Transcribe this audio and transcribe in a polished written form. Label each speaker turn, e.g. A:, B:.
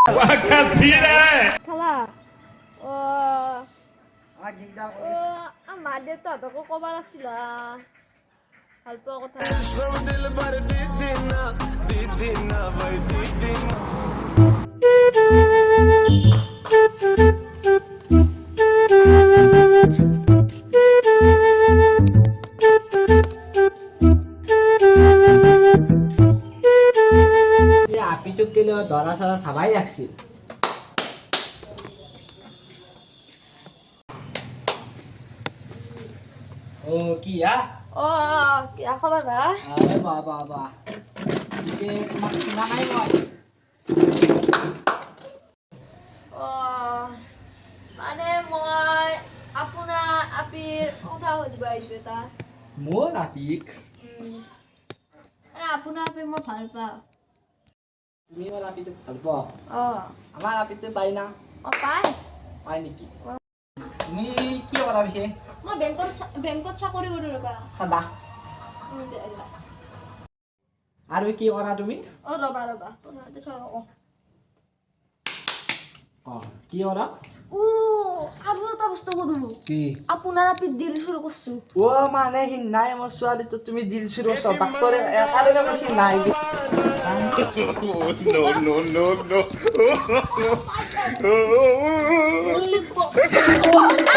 A: খালা আমাৰ দেউতাহঁতকো ক'ব লাগিছিল ভাল পোৱা কথা।
B: আপিটোক কেলে দৰা চৰা চাবাই রাখছিল। ও কি
A: কি খবৰ বা?
B: আরে বাবা বাবা পিছে তোমাক চিনা নাই মই।
A: মানে মই আপোনাৰ আপিৰ কথা সুধিব আহিছোঁ এটা।
B: মোৰ আপিক
A: আপোনাৰ আপি মই ভাল পাওঁ।
B: তুমি মোৰ আপিটোক ভাল পোৱা? আমাৰ আপিটো পাই না? পাই নেকি? তুমি কি কৰা পিছে?
A: মই বেংকত চাকৰি কৰোঁ ৰ'বা।
B: চাবা আৰু কি কৰা তুমি?
A: ৰ'বা
B: কি কৰা?
A: আৰু এটা বস্তু কৰোঁ।
B: কি?
A: আপোনাৰ আপিত দিল চুৰ কৰিছোঁ।
B: মানে সি নাই মোৰ ছোৱালীটো তুমি দিল চুৰ কৰিছা। ডাক্তৰে একাৰে কৈছি নাই।
C: No.